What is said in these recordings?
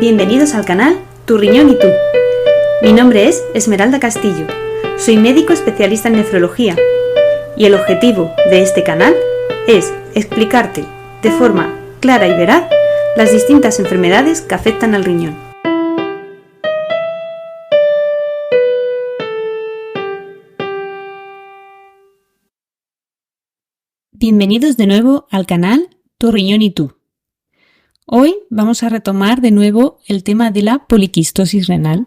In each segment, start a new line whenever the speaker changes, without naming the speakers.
Bienvenidos al canal Tu Riñón y Tú. Mi nombre es Esmeralda Castillo, soy médico especialista en nefrología y el objetivo de este canal es explicarte de forma clara y veraz las distintas enfermedades que afectan al riñón. Bienvenidos de nuevo al canal Tu Riñón y Tú. Hoy vamos a retomar de nuevo el tema de la poliquistosis renal.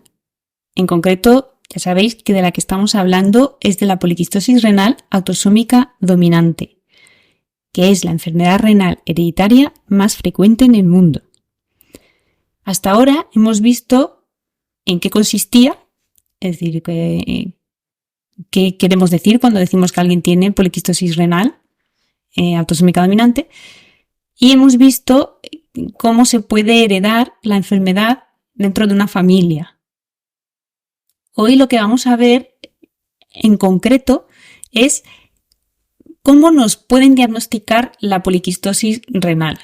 En concreto, ya sabéis que de la que estamos hablando es de la poliquistosis renal autosómica dominante, que es la enfermedad renal hereditaria más frecuente en el mundo. Hasta ahora hemos visto en qué consistía, es decir, qué queremos decir cuando decimos que alguien tiene poliquistosis renal autosómica dominante, y hemos visto cómo se puede heredar la enfermedad dentro de una familia. Hoy lo que vamos a ver en concreto es cómo nos pueden diagnosticar la poliquistosis renal.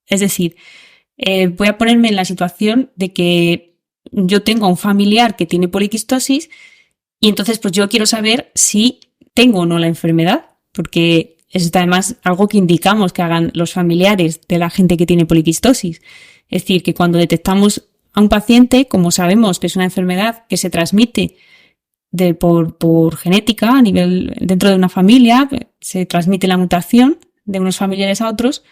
Es decir, voy a ponerme en la situación de que yo tengo a un familiar que tiene poliquistosis y entonces pues yo quiero saber si tengo o no la enfermedad, porque es además algo que indicamos que hagan los familiares de la gente que tiene poliquistosis. Es decir, que cuando detectamos a un paciente, como sabemos que es una enfermedad que se transmite por genética a nivel dentro de una familia, se transmite la mutación de unos familiares a otros,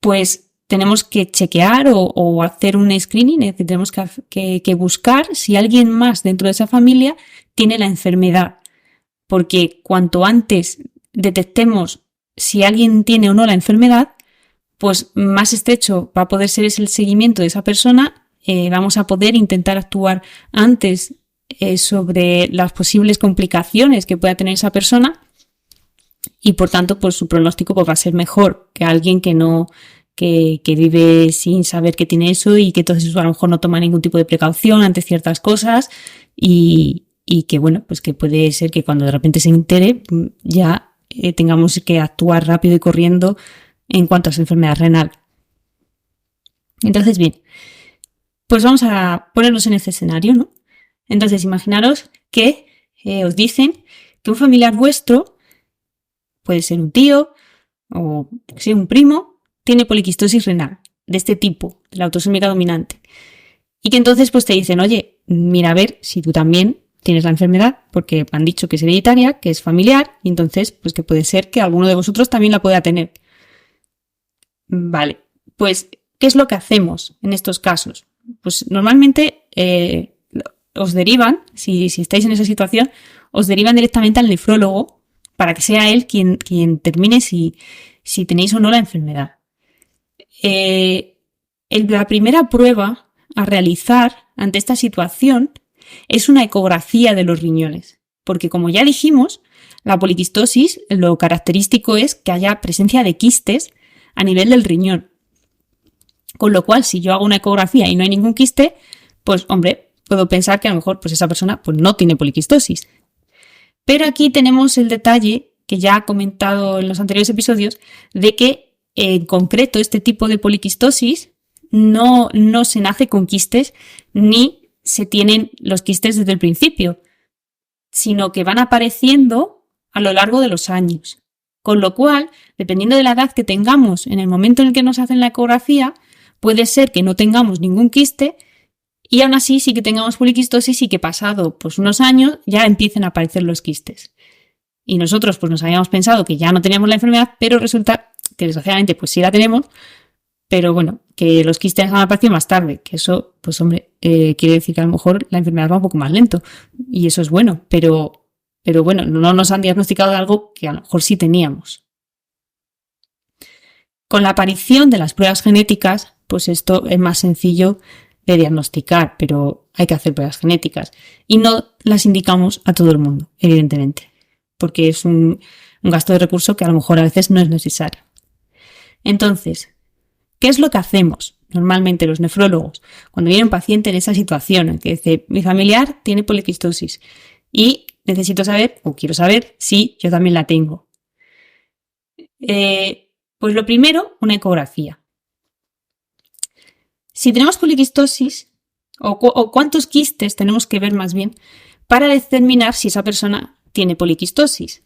pues tenemos que chequear o hacer un screening, es decir, tenemos que buscar si alguien más dentro de esa familia tiene la enfermedad. Porque cuanto antes detectemos si alguien tiene o no la enfermedad, pues más estrecho va a poder ser el seguimiento de esa persona, vamos a poder intentar actuar antes sobre las posibles complicaciones que pueda tener esa persona y por tanto pues su pronóstico pues, va a ser mejor que alguien que vive sin saber que tiene eso y que entonces a lo mejor no toma ningún tipo de precaución ante ciertas cosas y que bueno, pues que puede ser que cuando de repente se entere ya tengamos que actuar rápido y corriendo en cuanto a su enfermedad renal. Entonces, bien, pues vamos a ponernos en este escenario, ¿no? Entonces, imaginaros que os dicen que un familiar vuestro, puede ser un tío o sí, un primo, tiene poliquistosis renal de este tipo, de la autosómica dominante. Y que entonces pues te dicen, oye, mira a ver si tú también tienes la enfermedad, porque han dicho que es hereditaria, que es familiar, y entonces pues que puede ser que alguno de vosotros también la pueda tener. Vale, pues, ¿qué es lo que hacemos en estos casos? Pues normalmente os derivan, si estáis en esa situación, os derivan directamente al nefrólogo para que sea él quien determine si tenéis o no la enfermedad. La primera prueba a realizar ante esta situación es una ecografía de los riñones, porque como ya dijimos, la poliquistosis, lo característico es que haya presencia de quistes a nivel del riñón. Con lo cual, si yo hago una ecografía y no hay ningún quiste, pues hombre, puedo pensar que a lo mejor pues esa persona pues no tiene poliquistosis. Pero aquí tenemos el detalle que ya he comentado en los anteriores episodios, de que en concreto este tipo de poliquistosis no se nace con quistes ni se tienen los quistes desde el principio, sino que van apareciendo a lo largo de los años. Con lo cual, dependiendo de la edad que tengamos en el momento en el que nos hacen la ecografía, puede ser que no tengamos ningún quiste y aún así sí que tengamos poliquistosis y que pasado pues unos años ya empiecen a aparecer los quistes. Y nosotros pues nos habíamos pensado que ya no teníamos la enfermedad, pero resulta que desgraciadamente pues sí la tenemos, pero bueno, que los quistes han aparecido más tarde, que eso, pues hombre, quiere decir que a lo mejor la enfermedad va un poco más lento y eso es bueno, pero bueno, no nos han diagnosticado de algo que a lo mejor sí teníamos. Con la aparición de las pruebas genéticas, pues esto es más sencillo de diagnosticar, pero hay que hacer pruebas genéticas y no las indicamos a todo el mundo, evidentemente, porque es un gasto de recursos que a lo mejor a veces no es necesario. Entonces, ¿qué es lo que hacemos normalmente los nefrólogos cuando viene un paciente en esa situación en que dice mi familiar tiene poliquistosis y necesito saber o quiero saber si yo también la tengo? Pues lo primero, una ecografía. Si tenemos poliquistosis, o cuántos quistes tenemos que ver más bien, para determinar si esa persona tiene poliquistosis.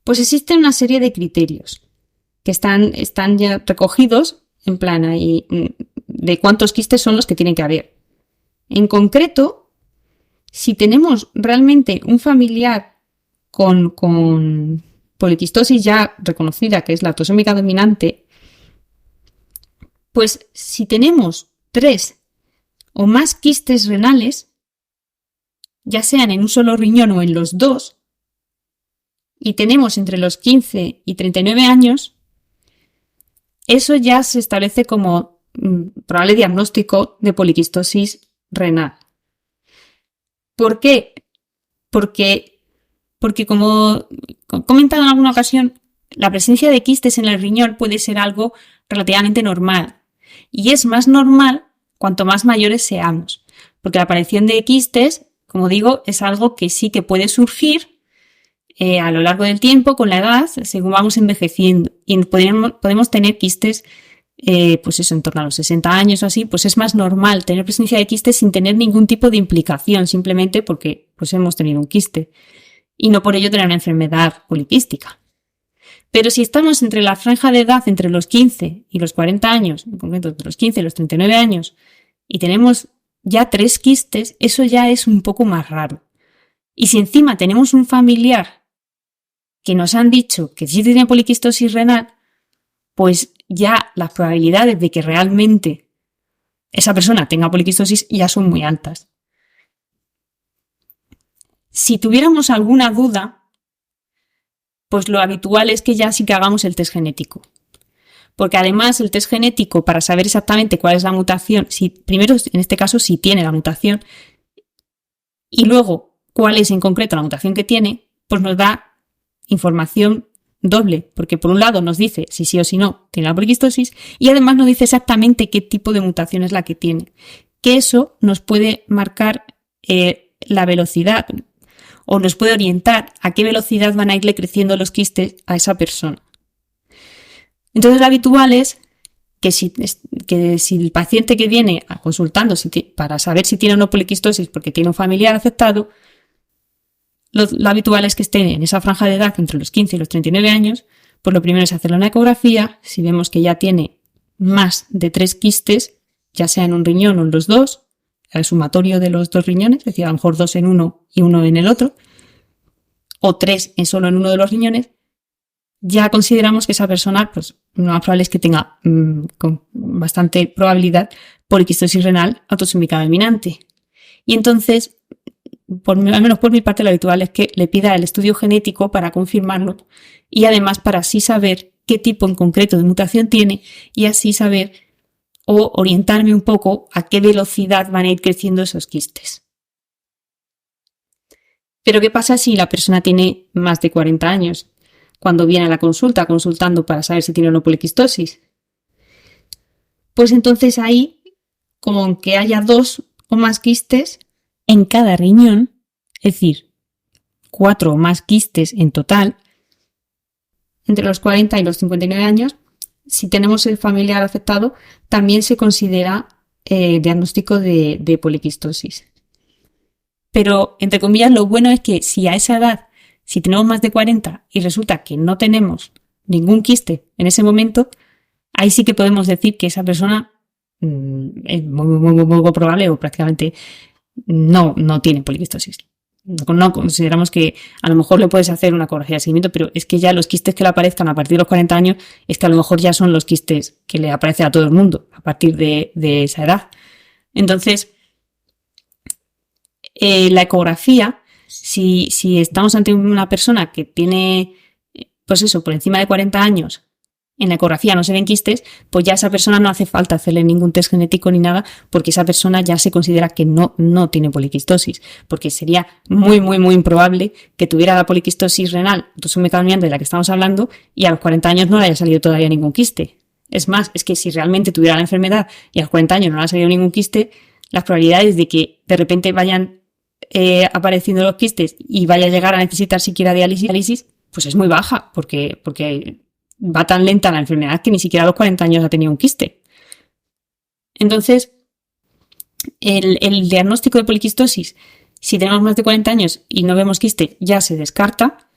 Pues existe una serie de criterios que están ya recogidos en plan ahí, de cuántos quistes son los que tienen que haber. En concreto, si tenemos realmente un familiar con poliquistosis ya reconocida, que es la autosómica dominante, pues si tenemos 3 o más quistes renales, ya sean en un solo riñón o en los dos, y tenemos entre los 15 y 39 años, eso ya se establece como probable diagnóstico de poliquistosis renal. ¿Por qué? Porque como he comentado en alguna ocasión, la presencia de quistes en el riñón puede ser algo relativamente normal. Y es más normal cuanto más mayores seamos. Porque la aparición de quistes, como digo, es algo que sí que puede surgir a lo largo del tiempo, con la edad, según vamos envejeciendo. Y podemos tener quistes, pues eso, en torno a los 60 años o así, pues es más normal tener presencia de quistes sin tener ningún tipo de implicación, simplemente porque pues hemos tenido un quiste. Y no por ello tener una enfermedad poliquística. Pero si estamos entre la franja de edad entre los 15 y los 40 años, en concreto entre los 15 y los 39 años, y tenemos ya 3 quistes, eso ya es un poco más raro. Y si encima tenemos un familiar que nos han dicho que sí tiene poliquistosis renal, pues ya las probabilidades de que realmente esa persona tenga poliquistosis ya son muy altas. Si tuviéramos alguna duda, pues lo habitual es que ya sí que hagamos el test genético. Porque además el test genético, para saber exactamente cuál es la mutación, primero en este caso si tiene la mutación, y luego cuál es en concreto la mutación que tiene, pues nos da información doble, porque por un lado nos dice si sí o si no tiene la poliquistosis, y además nos dice exactamente qué tipo de mutación es la que tiene. Que eso nos puede marcar la velocidad, o nos puede orientar a qué velocidad van a irle creciendo los quistes a esa persona. Entonces lo habitual es que si el paciente que viene consultando para saber si tiene o no poliquistosis porque tiene un familiar afectado, lo habitual es que esté en esa franja de edad entre los 15 y los 39 años, pues lo primero es hacerle una ecografía. Si vemos que ya tiene más de 3 quistes, ya sea en un riñón o en los dos, el sumatorio de los 2 riñones, es decir, a lo mejor 2 en uno y 1 en el otro, o 3 solo en uno de los riñones, ya consideramos que esa persona, pues lo más probable es que tenga con bastante probabilidad poliquistosis renal autosómica dominante. Y entonces, al menos por mi parte, lo habitual es que le pida el estudio genético para confirmarlo y además para así saber qué tipo en concreto de mutación tiene y así saber o orientarme un poco a qué velocidad van a ir creciendo esos quistes. Pero ¿qué pasa si la persona tiene más de 40 años? Cuando viene a la consulta, consultando para saber si tiene o no poliquistosis. Pues entonces ahí, como que haya 2 o más quistes en cada riñón, es decir, 4 o más quistes en total, entre los 40 y los 59 años, si tenemos el familiar afectado, también se considera diagnóstico de poliquistosis. Pero, entre comillas, lo bueno es que si a esa edad, si tenemos más de 40 y resulta que no tenemos ningún quiste en ese momento, ahí sí que podemos decir que esa persona es muy probable o prácticamente no tiene poliquistosis. No consideramos que a lo mejor le puedes hacer una ecografía de seguimiento, pero es que ya los quistes que le aparezcan a partir de los 40 años es que a lo mejor ya son los quistes que le aparecen a todo el mundo a partir de esa edad. Entonces, la ecografía, si estamos ante una persona que tiene, pues eso, por encima de 40 años, en la ecografía no se ven quistes, pues ya a esa persona no hace falta hacerle ningún test genético ni nada, porque esa persona ya se considera que no tiene poliquistosis, porque sería muy improbable que tuviera la poliquistosis renal autosómica dominante de la que estamos hablando y a los 40 años no le haya salido todavía ningún quiste. Es más, es que si realmente tuviera la enfermedad y a los 40 años no le ha salido ningún quiste, las probabilidades de que de repente vayan apareciendo los quistes y vaya a llegar a necesitar siquiera diálisis, pues es muy baja, porque va tan lenta la enfermedad que ni siquiera a los 40 años ha tenido un quiste. Entonces, el diagnóstico de poliquistosis, si tenemos más de 40 años y no vemos quiste, ya se descarta,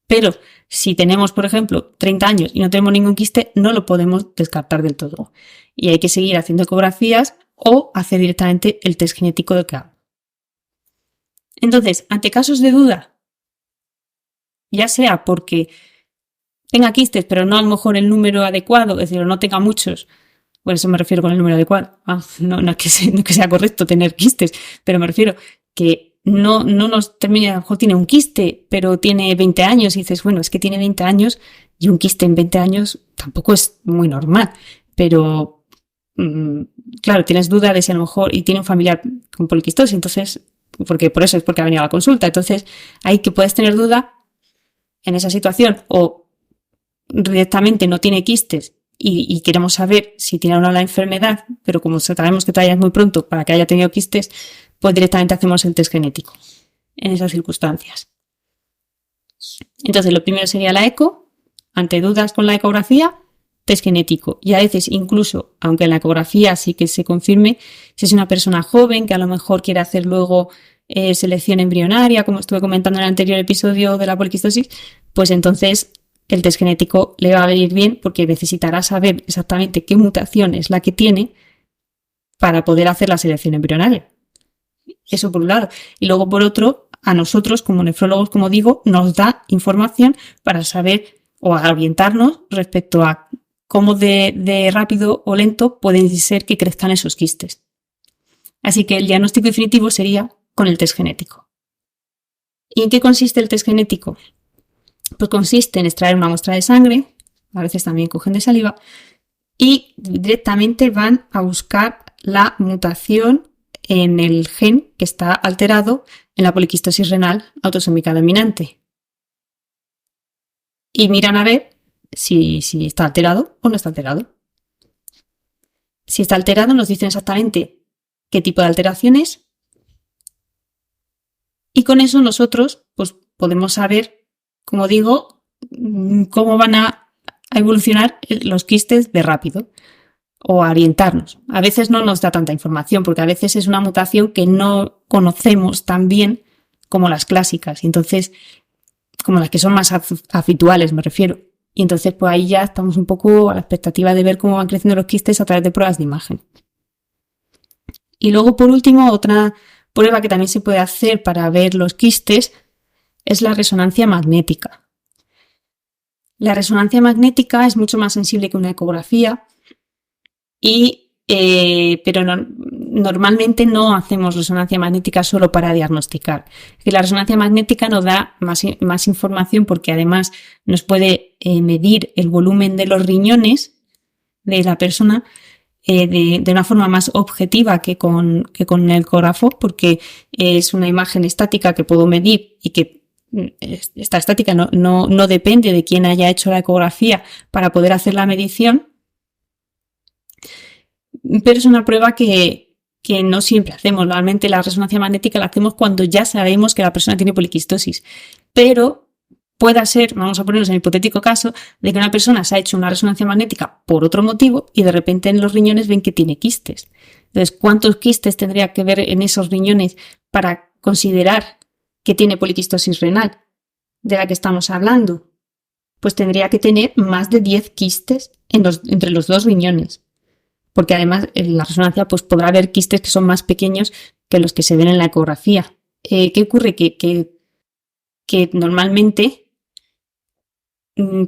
pero si tenemos, por ejemplo, 30 años y no tenemos ningún quiste, no lo podemos descartar del todo. Y hay que seguir haciendo ecografías o hacer directamente el test genético de CAP. Entonces, ante casos de duda, ya sea porque tenga quistes, pero no a lo mejor el número adecuado, es decir, no tenga muchos, por eso me refiero con el número adecuado. No es que sea correcto tener quistes, pero me refiero que no nos termine, a lo mejor tiene un quiste, pero tiene 20 años y dices, bueno, es que tiene 20 años y un quiste en 20 años tampoco es muy normal, pero claro, tienes duda de si a lo mejor, y tiene un familiar con poliquistosis, entonces, por eso es porque ha venido a la consulta, entonces ahí que puedes tener duda en esa situación o directamente no tiene quistes y queremos saber si tiene o no la enfermedad, pero como sabemos que todavía es muy pronto para que haya tenido quistes, pues directamente hacemos el test genético en esas circunstancias. Entonces, lo primero sería la eco. Ante dudas con la ecografía, test genético. Y a veces, incluso, aunque en la ecografía sí que se confirme, si es una persona joven que a lo mejor quiere hacer luego selección embrionaria, como estuve comentando en el anterior episodio de la poliquistosis, pues entonces el test genético le va a venir bien porque necesitará saber exactamente qué mutación es la que tiene para poder hacer la selección embrionaria. Eso por un lado. Y luego por otro, a nosotros como nefrólogos, como digo, nos da información para saber o a orientarnos respecto a cómo de rápido o lento pueden ser que crezcan esos quistes. Así que el diagnóstico definitivo sería con el test genético. ¿Y en qué consiste el test genético? Pues consiste en extraer una muestra de sangre, a veces también cogen de saliva, y directamente van a buscar la mutación en el gen que está alterado en la poliquistosis renal autosómica dominante. Y miran a ver si está alterado o no está alterado. Si está alterado, nos dicen exactamente qué tipo de alteración es. Y con eso nosotros pues, podemos saber, como digo, cómo van a evolucionar los quistes de rápido o a orientarnos. A veces no nos da tanta información porque a veces es una mutación que no conocemos tan bien como las clásicas, y entonces, como las que son más habituales, me refiero. Y entonces, pues ahí ya estamos un poco a la expectativa de ver cómo van creciendo los quistes a través de pruebas de imagen. Y luego, por último, otra prueba que también se puede hacer para ver los quistes es la resonancia magnética. La resonancia magnética es mucho más sensible que una ecografía, pero normalmente no hacemos resonancia magnética solo para diagnosticar. La resonancia magnética nos da más información porque además nos puede medir el volumen de los riñones de la persona de una forma más objetiva que con el ecógrafo, porque es una imagen estática que puedo medir y que esta estática no depende de quién haya hecho la ecografía para poder hacer la medición, pero es una prueba que no siempre hacemos. Normalmente la resonancia magnética la hacemos cuando ya sabemos que la persona tiene poliquistosis, pero pueda ser, vamos a ponernos en el hipotético caso, de que una persona se ha hecho una resonancia magnética por otro motivo y de repente en los riñones ven que tiene quistes. Entonces, ¿cuántos quistes tendría que ver en esos riñones para considerar que tiene poliquistosis renal de la que estamos hablando? Pues tendría que tener más de 10 quistes entre los dos riñones. Porque además en la resonancia pues, podrá haber quistes que son más pequeños que los que se ven en la ecografía. ¿Qué ocurre? Que normalmente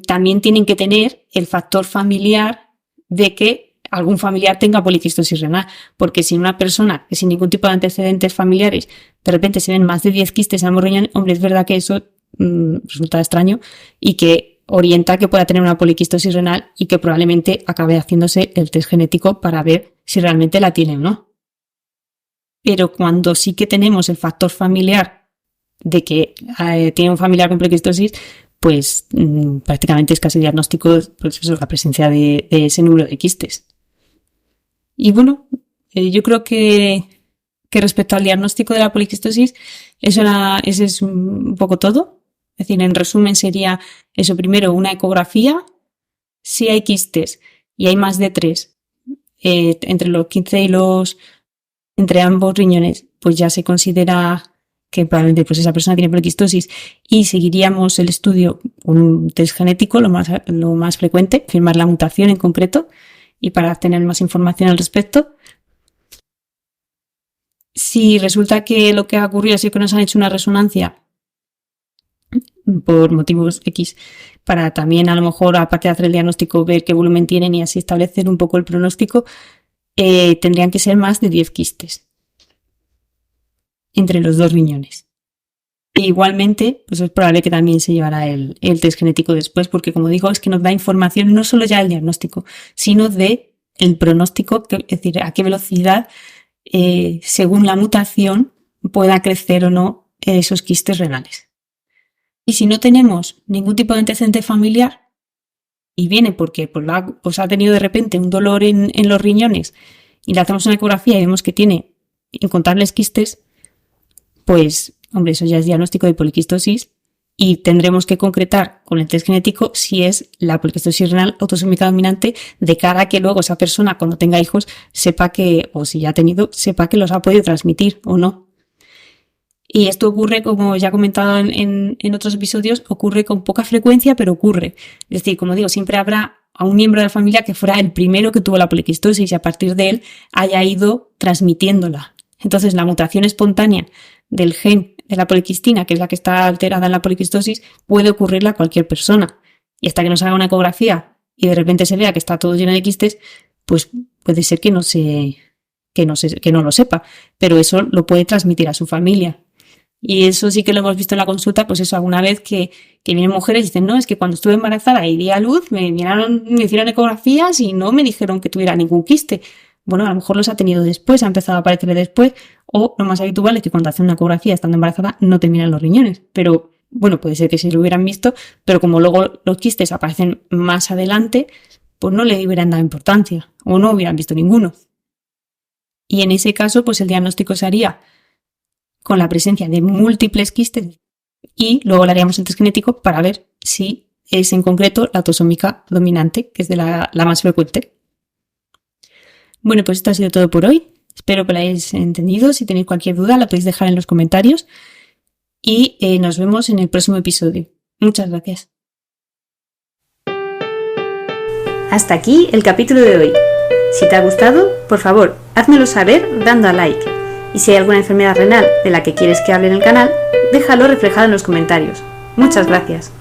también tienen que tener el factor familiar de que algún familiar tenga poliquistosis renal, porque si una persona que sin ningún tipo de antecedentes familiares de repente se ven más de 10 quistes en ambos riñones, hombre, es verdad que eso resulta extraño y que orienta que pueda tener una poliquistosis renal y que probablemente acabe haciéndose el test genético para ver si realmente la tiene o no. Pero cuando sí que tenemos el factor familiar de que tiene un familiar con poliquistosis, pues prácticamente es casi diagnóstico, pues eso, la presencia de ese número de quistes. Y bueno, yo creo que respecto al diagnóstico de la poliquistosis, ese es un poco todo. Es decir, en resumen sería eso: primero, una ecografía. Si hay quistes y hay más de 3, entre los 15 entre ambos riñones, pues ya se considera que probablemente pues esa persona tiene poliquistosis, y seguiríamos el estudio con un test genético, lo más frecuente, confirmar la mutación en concreto y para tener más información al respecto. Si resulta que lo que ha ocurrido es que nos han hecho una resonancia por motivos X, para también a lo mejor, aparte de hacer el diagnóstico, ver qué volumen tienen y así establecer un poco el pronóstico, tendrían que ser más de 10 quistes entre los dos riñones. E igualmente, pues es probable que también se llevará el test genético después, porque como digo, es que nos da información no solo ya del diagnóstico, sino de el pronóstico, es decir, a qué velocidad, según la mutación, pueda crecer o no esos quistes renales. Y si no tenemos ningún tipo de antecedente familiar, y viene porque pues ha tenido de repente un dolor en los riñones y le hacemos una ecografía y vemos que tiene incontables quistes, pues, hombre, eso ya es diagnóstico de poliquistosis y tendremos que concretar con el test genético si es la poliquistosis renal autosómica dominante, de cara a que luego esa persona, cuando tenga hijos, sepa que, o si ya ha tenido, sepa que los ha podido transmitir o no. Y esto ocurre, como ya he comentado en otros episodios, ocurre con poca frecuencia, pero ocurre. Es decir, como digo, siempre habrá a un miembro de la familia que fuera el primero que tuvo la poliquistosis y a partir de él haya ido transmitiéndola. Entonces, la mutación espontánea del gen de la poliquistina, que es la que está alterada en la poliquistosis, puede ocurrirle a cualquier persona. Y hasta que nos haga una ecografía y de repente se vea que está todo lleno de quistes, pues puede ser que no lo sepa, pero eso lo puede transmitir a su familia. Y eso sí que lo hemos visto en la consulta, pues eso, alguna vez que vienen mujeres y dicen, no, es que cuando estuve embarazada y di a luz, me hicieron ecografías y no me dijeron que tuviera ningún quiste. Bueno, a lo mejor los ha tenido después, ha empezado a aparecer después, o lo más habitual es que cuando hacen una ecografía estando embarazada no terminan los riñones. Pero bueno, puede ser que sí lo hubieran visto, pero como luego los quistes aparecen más adelante, pues no le hubieran dado importancia o no hubieran visto ninguno. Y en ese caso, pues el diagnóstico se haría con la presencia de múltiples quistes y luego le haríamos el test genético para ver si es en concreto la autosómica dominante, que es de la más frecuente. Bueno, pues esto ha sido todo por hoy. Espero que lo hayáis entendido. Si tenéis cualquier duda la podéis dejar en los comentarios y nos vemos en el próximo episodio. Muchas gracias. Hasta aquí el capítulo de hoy. Si te ha gustado, por favor, házmelo saber dando a like. Y si hay alguna enfermedad renal de la que quieres que hable en el canal, déjalo reflejado en los comentarios. Muchas gracias.